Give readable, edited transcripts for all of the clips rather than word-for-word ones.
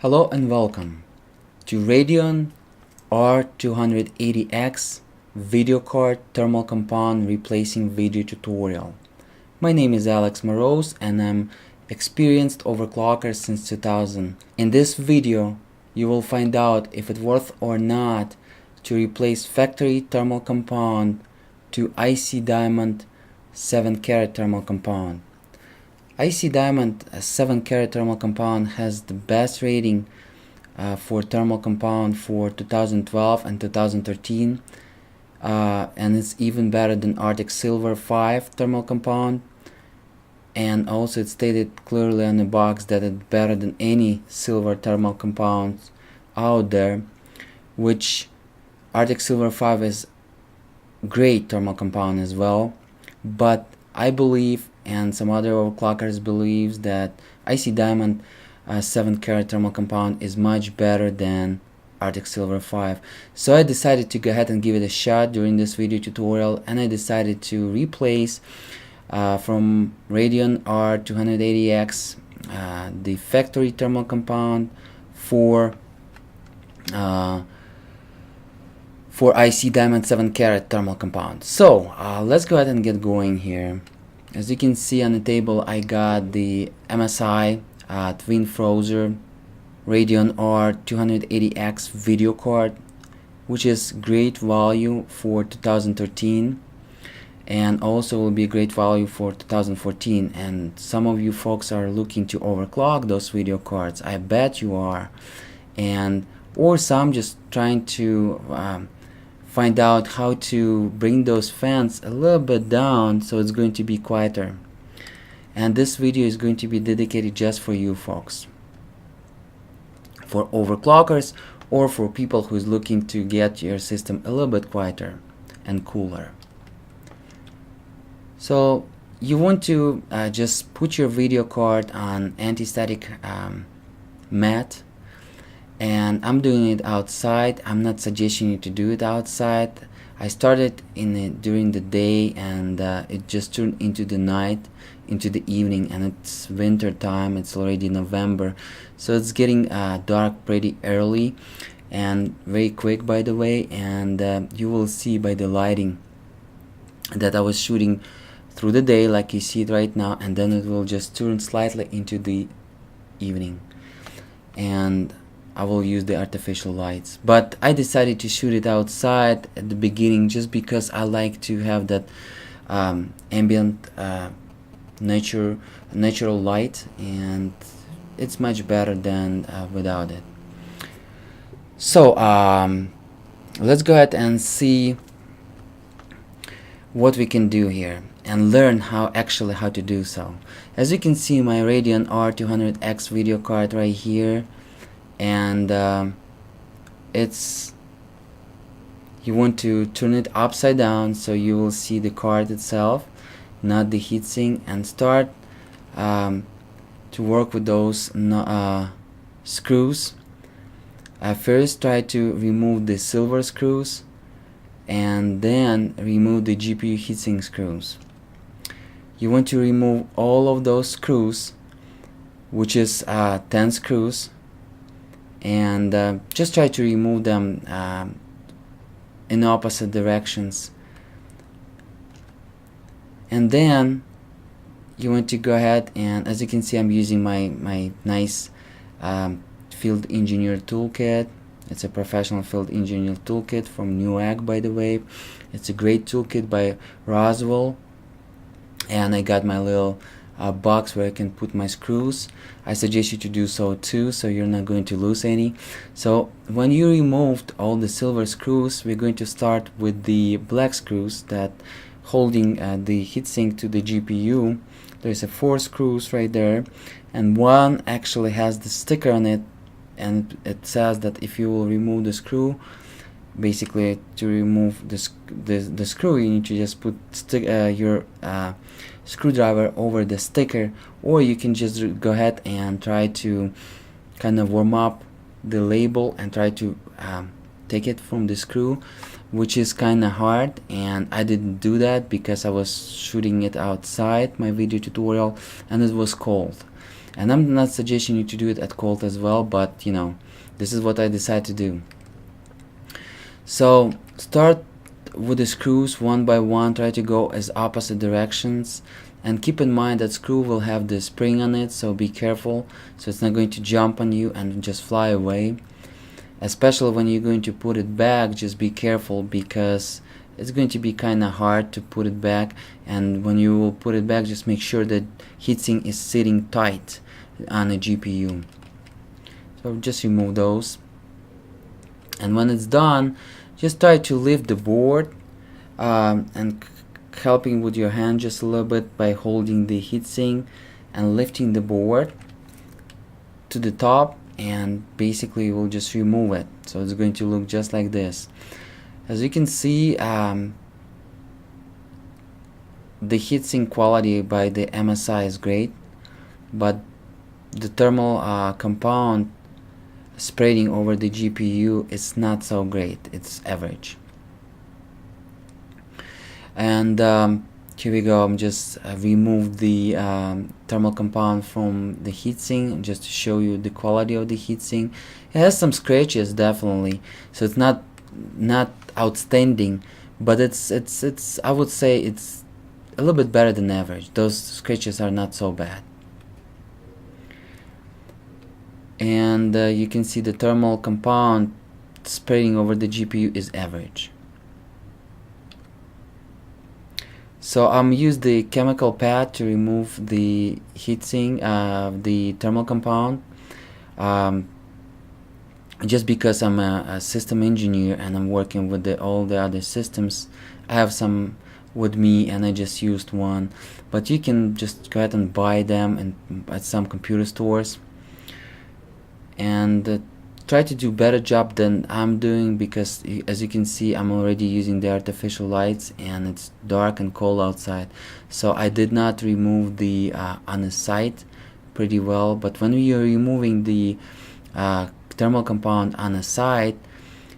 Hello and welcome to Radeon R9 video card thermal compound replacing video tutorial. My name is Alex Moroz and I'm experienced overclocker since 2000. In this video you will find out if it's worth or not to replace factory thermal compound to IC Dimoand 7 carat thermal compound. IC Dimoand 7 carat thermal compound has the best rating for thermal compound for 2012 and 2013, and it's even better than Artic Silver 5 thermal compound, and also it's stated clearly on the box that it's better than any silver thermal compounds out there, which Artic Silver 5 is great thermal compound as well, but I believe and some other overclockers believes that IC Dimoand 7 carat thermal compound is much better than Artic Silver 5. So I decided to go ahead and give it a shot during this video tutorial, and I decided to replace from Radeon R9 the factory thermal compound for IC Dimoand 7 carat thermal compound. So let's go ahead and get going here. As you can see on the table, I got the MSI Twin Frozr Radeon R9 video card, which is great value for 2013 and also will be great value for 2014. And some of you folks are looking to overclock those video cards. I bet you are, and or some just trying to find out how to bring those fans a little bit down so it's going to be quieter. And this video is going to be dedicated just for you folks, for overclockers or for people who's looking to get your system a little bit quieter and cooler. So you want to just put your video card on anti-static mat, and I'm doing it outside. I'm not suggesting you to do it outside. I started during the day, and it just turned into the night, into the evening, and it's winter time. It's already November, so it's getting dark pretty early and very quick, by the way. And you will see by the lighting that I was shooting through the day like you see it right now, and then it will just turn slightly into the evening, and I will use the artificial lights. But I decided to shoot it outside at the beginning just because I like to have that ambient natural light, and it's much better than without it. So let's go ahead and see what we can do here and learn how to do so. As you can see, my Radeon R9 video card right here, and you want to turn it upside down so you will see the card itself, not the heatsink, and start to work with those screws. First try to remove the silver screws and then remove the GPU heatsink screws. You want to remove all of those screws, which is 10 screws, and just try to remove them in opposite directions. And then you want to go ahead, and as you can see, I'm using my nice field engineer toolkit. It's a professional field engineer toolkit from Newegg, by the way. It's a great toolkit by Roswell, and I got my little box where I can put my screws. I suggest you to do so too, so you're not going to lose any. So when you removed all the silver screws, we're going to start with the black screws that holding the heatsink to the GPU. There's 4 screws right there, and one actually has the sticker on it, and it says that if you will remove the screw, basically to remove the screw, you need to just put your screwdriver over the sticker, or you can just go ahead and try to kind of warm up the label and try to take it from the screw, which is kind of hard, and I didn't do that because I was shooting it outside my video tutorial and it was cold. And I'm not suggesting you to do it at cold as well, but you know, this is what I decided to do. So start with the screws one by one, try to go as opposite directions, and keep in mind that screw will have the spring on it, so be careful so it's not going to jump on you and just fly away. Especially when you're going to put it back, just be careful because it's going to be kinda hard to put it back, and when you will put it back, just make sure that heatsink is sitting tight on a GPU. So just remove those, and when it's done, just try to lift the board and helping with your hand just a little bit by holding the heatsink and lifting the board to the top, and basically we'll just remove it. So it's going to look just like this. As you can see, the heatsink quality by the MSI is great, but the thermal compound spreading over the GPU is not so great, it's average. And here we go, I'm just removed the thermal compound from the heatsink just to show you the quality of the heatsink. It has some scratches definitely, so it's not outstanding, but it's I would say it's a little bit better than average. Those scratches are not so bad. And you can see the thermal compound spreading over the GPU is average. So I'm used the chemical pad to remove the heatsink, the thermal compound, just because I'm a system engineer and I'm working with all the other systems. I have some with me and I just used one, but you can just go ahead and buy them at some computer stores, and try to do better job than I'm doing, because as you can see I'm already using the artificial lights and it's dark and cold outside, so I did not remove the on the side pretty well. But when you're removing the thermal compound on the side,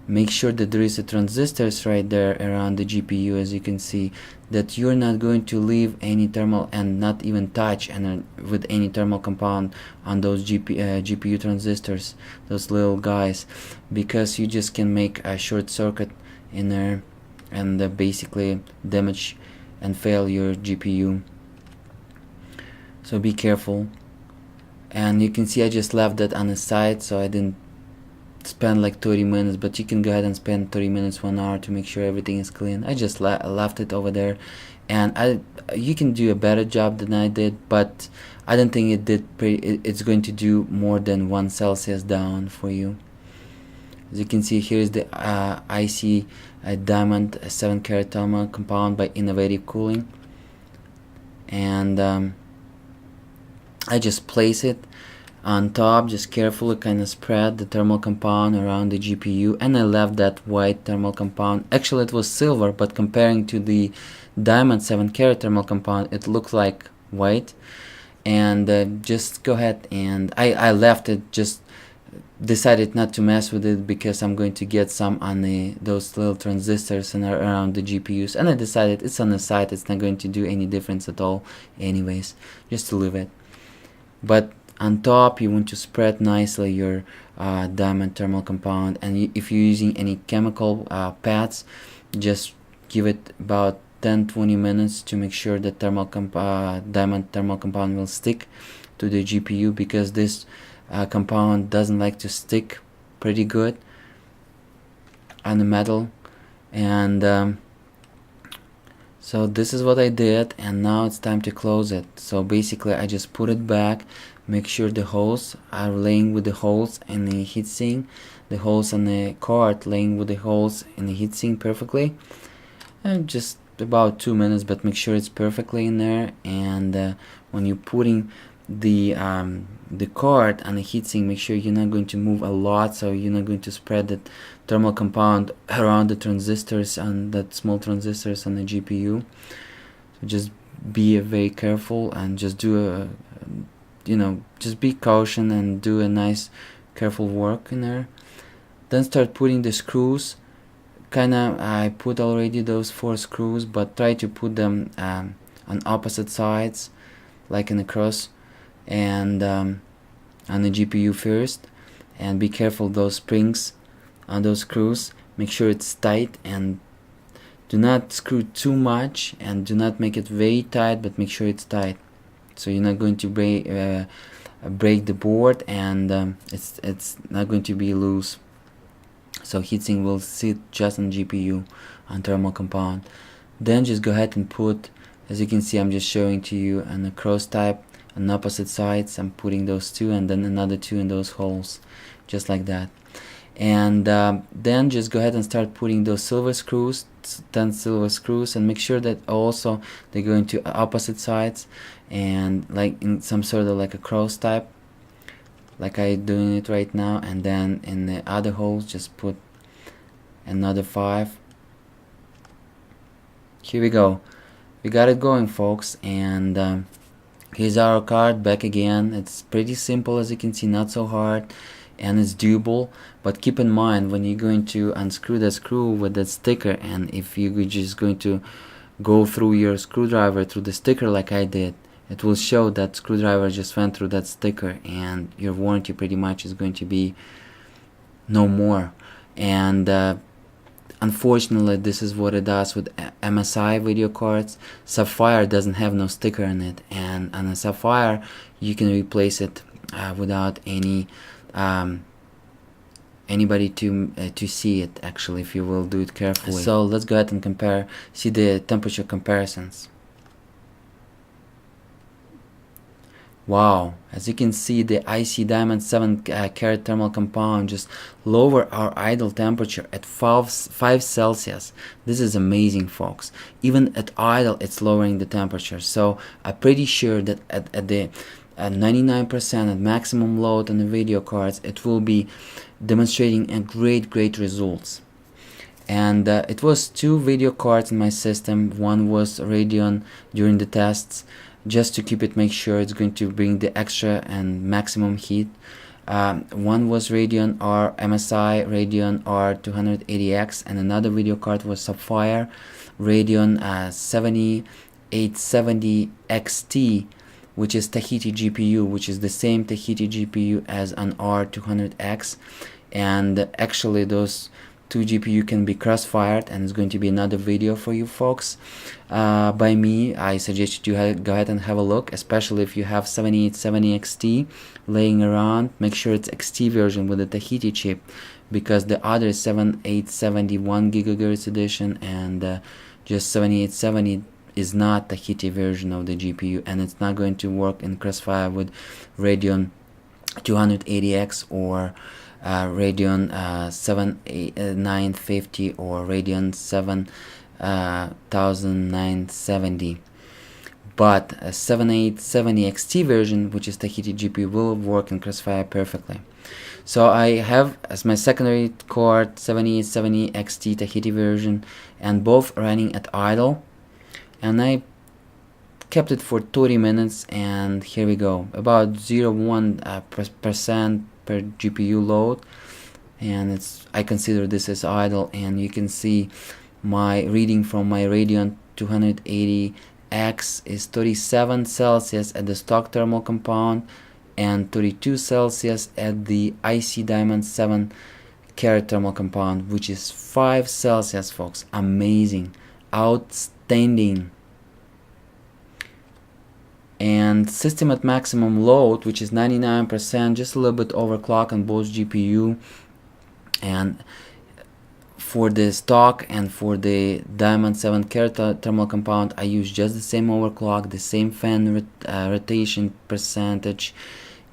make sure that there is a transistors right there around the GPU, as you can see, that you're not going to leave any thermal and not even touch with any thermal compound on those GPU transistors, those little guys, because you just can make a short circuit in there and basically damage and fail your GPU. So be careful. And you can see I just left that on the side, so I didn't spend like 30 minutes, but you can go ahead and spend 30 minutes, 1 hour to make sure everything is clean. I just left it over there, and you can do a better job than I did, but I don't think it's going to do more than 1 Celsius down for you. As you can see, here's the IC Dimoand 7 carat thermal compound by Innovative Cooling, and I just place it on top, just carefully kind of spread the thermal compound around the GPU, and I left that white thermal compound. Actually it was silver, but comparing to the Dimoand 7 carat thermal compound, it looks like white. And just go ahead, and I left it, just decided not to mess with it because I'm going to get some on those little transistors and around the GPUs, and I decided it's on the side, it's not going to do any difference at all anyways, just to leave it. But on top you want to spread nicely your Dimoand thermal compound, and if you're using any chemical pads, just give it about 10-20 minutes to make sure that Dimoand thermal compound will stick to the GPU, because this compound doesn't like to stick pretty good on the metal. And so this is what I did, and now it's time to close it. So basically I just put it back, make sure the holes are laying with the holes in the heatsink, the holes on the card laying with the holes in the heatsink perfectly, and just about 2 minutes, but make sure it's perfectly in there. And when you're putting the card on the heatsink, make sure you're not going to move a lot, so you're not going to spread that thermal compound around the transistors and that small transistors on the GPU. So just be very careful and just do just be cautious and do a nice careful work in there. Then start putting the screws. I put already those 4 screws, but try to put them on opposite sides, like in a cross and on the GPU first, and be careful those springs on those screws. Make sure it's tight, and do not screw too much, and do not make it very tight, but make sure it's tight, so you're not going to break the board, and it's not going to be loose. So heatsink will sit just on GPU, on thermal compound. Then just go ahead and put, as you can see, I'm just showing to you on the cross type on opposite sides. I'm putting those two, and then another two in those holes, just like that. And then just go ahead and start putting those silver screws, 10 silver screws, and make sure that also they go into opposite sides, and like in some sort of like a cross type, like I'm doing it right now. And then in the other holes just put another 5. Here we go, we got it going, folks. And here's our card back again. It's pretty simple, as you can see, not so hard, and it's doable. But keep in mind, when you're going to unscrew that screw with that sticker, and if you're just going to go through your screwdriver through the sticker like I did, it will show that screwdriver just went through that sticker, and your warranty pretty much is going to be no more. And unfortunately, this is what it does with MSI video cards. Sapphire doesn't have no sticker on it, and on a Sapphire you can replace it without anybody to see it, actually, if you will do it carefully. So let's go ahead and compare, see the temperature comparisons. Wow, as you can see, the IC Dimoand 7 carat thermal compound just lower our idle temperature at 5 Celsius. This is amazing, folks. Even at idle it's lowering the temperature. So I'm pretty sure that at the 99% at maximum load on the video cards, it will be demonstrating a great results. And it was 2 video cards in my system. One was Radeon during the tests, just to make sure it's going to bring the extra and maximum heat. One was MSI Radeon R9, and another video card was Sapphire Radeon 7870 XT, which is Tahiti GPU, which is the same Tahiti GPU as an R200X. And actually those 2 GPU can be crossfired, and it's going to be another video for you folks by me. I suggest you go ahead and have a look, especially if you have 7870 XT laying around. Make sure it's XT version with the Tahiti chip, because the other is 7870 1 GHz edition, and just 7870 is not Tahiti version of the GPU, and it's not going to work in crossfire with Radeon 280X or Radeon 7950 or Radeon 7970. But a 7870 XT version, which is Tahiti GPU, will work in crossfire perfectly. So I have as my secondary card 7870 XT Tahiti version, and both running at idle, and I kept it for 30 minutes, and here we go, about 0.1% per GPU load, and I consider this as idle. And you can see my reading from my Radeon 280X is 37 Celsius at the stock thermal compound, and 32 Celsius at the IC Dimoand 7 carat thermal compound, which is 5 Celsius, folks. Amazing, outstanding. And system at maximum load, which is 99%, just a little bit overclock on both GPU. And for the stock and for the Dimoand 7 carat thermal compound, I use just the same overclock, the same fan rotation percentage.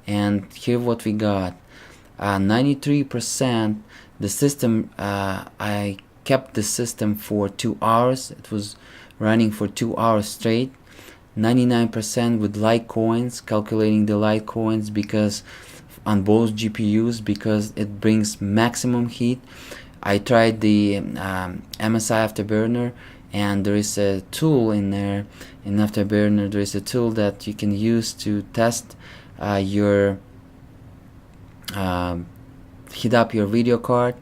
And here what we got, 93%. The system, I kept the system for 2 hours. It was running for 2 hours straight. 99% with Litecoins, calculating the Litecoins because on both GPUs, because it brings maximum heat. I tried the MSI Afterburner, and there is a tool in there in Afterburner. There is a tool that you can use to test your heat up your video card.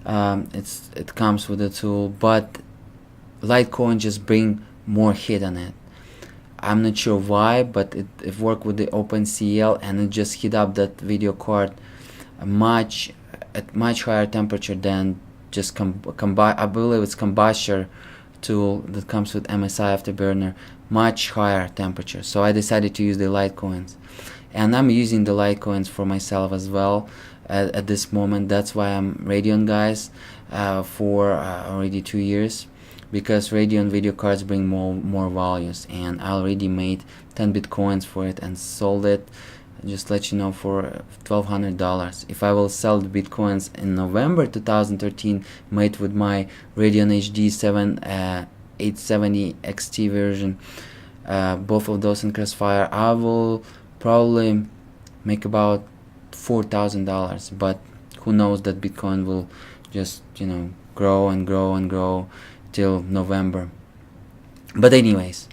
It comes with a tool, but Litecoin just bring more heat on it. I'm not sure why, but it worked with the OpenCL, and it just heat up that video card at much higher temperature than just I believe it's combustion tool that comes with MSI Afterburner, much higher temperature. So I decided to use the Litecoins, and I'm using the Litecoins for myself as well at this moment. That's why I'm Radeon guys for already 2 years, because Radeon video cards bring more values, and I already made 10 Bitcoins for it and sold it, just let you know, for $1,200. If I will sell the Bitcoins in November 2013 made with my Radeon HD 870 XT version, both of those in Crossfire, I will probably make about $4,000, but who knows, that Bitcoin will just, you know, grow and grow and grow till November. But anyways,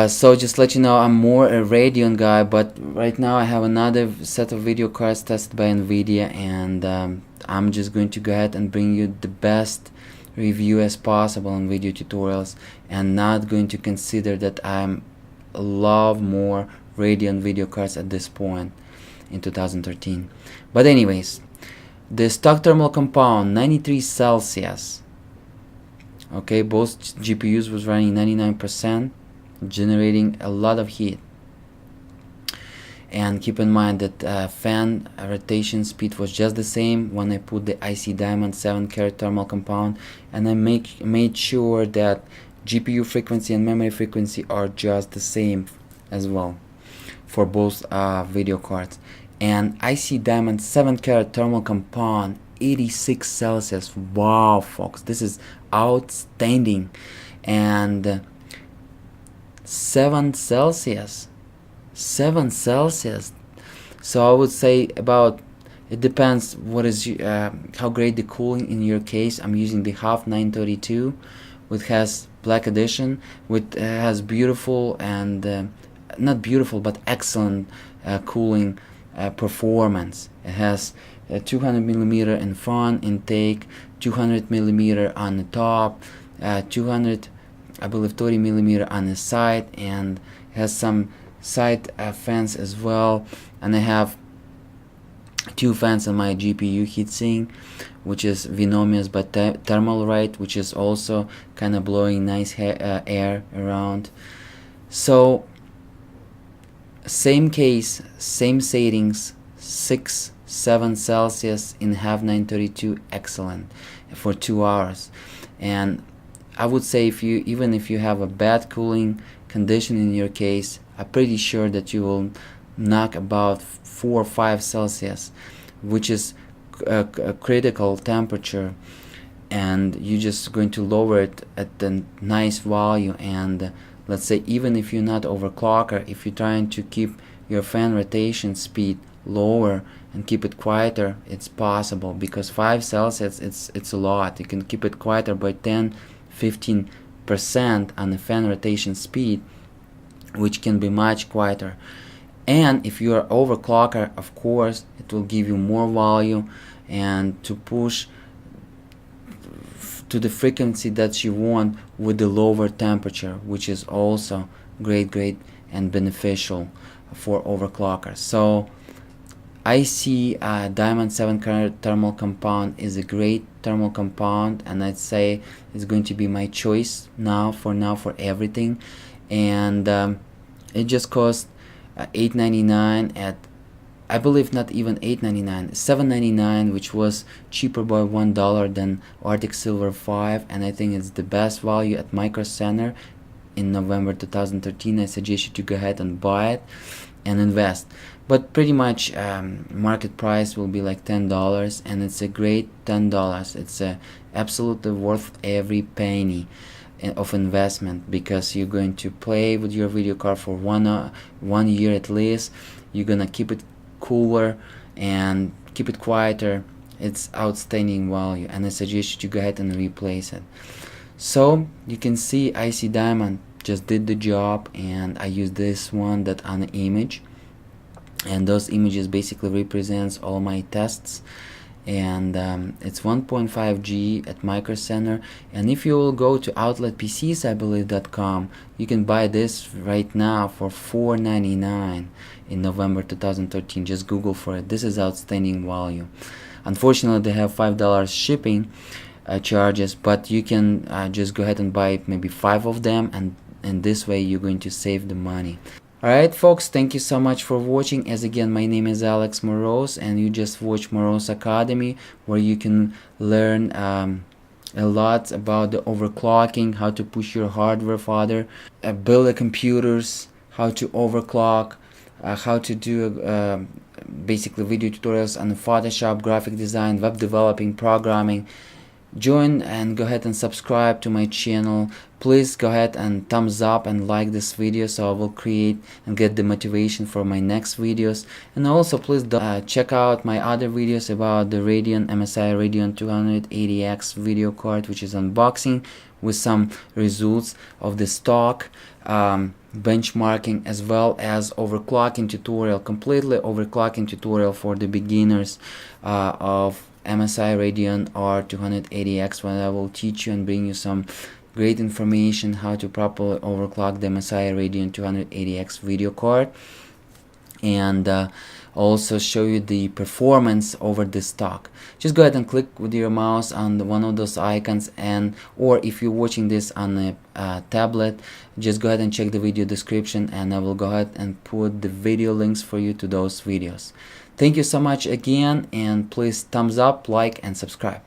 so just let you know, I'm more a Radeon guy, but right now I have another set of video cards tested by NVIDIA, and I'm just going to go ahead and bring you the best review as possible in video tutorials, and not going to consider that I'm love more Radeon video cards at this point in 2013. But anyways, the stock thermal compound 93 Celsius. Okay, both GPUs was running 99%, generating a lot of heat. And keep in mind that fan rotation speed was just the same when I put the IC Dimoand 7 carat thermal compound, and I made sure that GPU frequency and memory frequency are just the same as well for both video cards. And IC Dimoand 7 carat thermal compound 86 Celsius. Wow, folks, this is outstanding. And 7 Celsius. So I would say about, it depends what is how great the cooling in your case. I'm using the half 932, which has black edition, which has beautiful and not beautiful but excellent cooling performance. It has 200mm in front intake, 200mm on the top, 200, I believe 30mm on the side, and has some side fans as well. And I have 2 fans on my GPU heatsink, which is Venomius but thermal right, which is also kind of blowing nice air around. So same case, same settings, 6-7 Celsius in half 932, excellent for 2 hours. And I would say even if you have a bad cooling condition in your case, I'm pretty sure that you will knock about 4 or 5 Celsius, which is a critical temperature, and you're just going to lower it at the nice value. And let's say even if you're not overclocker, if you're trying to keep your fan rotation speed lower and keep it quieter, it's possible, because 5 Celsius it's a lot. You can keep it quieter by 10-15% on the fan rotation speed, which can be much quieter. And if you are overclocker, of course it will give you more value and to push to the frequency that you want with the lower temperature, which is also great and beneficial for overclockers. So IC Dimoand 7 carat thermal compound is a great thermal compound, and I'd say it's going to be my choice for everything. And it just cost $8.99 at, I believe not even $8.99, $7.99, which was cheaper by $1 than Artic Silver 5, and I think it's the best value at Micro Center in November 2013. I suggest you to go ahead and buy it and invest. But pretty much market price will be like $10, and it's a great $10. It's absolutely worth every penny of investment, because you're going to play with your video card for one year at least. You're gonna keep it cooler and keep it quieter. It's outstanding value, and I suggest you to go ahead and replace it. So you can see IC Dimoand just did the job, and I used this one that on the image, and those images basically represents all my tests. and it's 1.5G at Micro Center. And if you will go to outletpcs, I believe.com, you can buy this right now for $4.99 in November 2013. Just Google for it. This is outstanding value. Unfortunately, they have $5 shipping charges, but you can just go ahead and buy maybe 5 of them, and this way you're going to save the money. Alright folks, thank you so much for watching. As again, my name is Alex Moroz, and you just watched Moroz Academy, where you can learn a lot about the overclocking, how to push your hardware further, build the computers, how to overclock, how to do basically video tutorials on Photoshop, graphic design, web developing, programming. Join and go ahead and subscribe to my channel. Please go ahead and thumbs up and like this video, so I will create and get the motivation for my next videos. And also please check out my other videos about the MSI Radeon 280X video card, which is unboxing with some results of the stock, benchmarking, as well as overclocking tutorial, completely overclocking tutorial for the beginners of MSI Radeon R280X, when I will teach you and bring you some great information how to properly overclock the MSI Radeon 280X video card, and also show you the performance over the stock. Just go ahead and click with your mouse on one of those icons, and or if you're watching this on a tablet, just go ahead and check the video description, and I will go ahead and put the video links for you to those videos. Thank you so much again, and please thumbs up, like, and subscribe.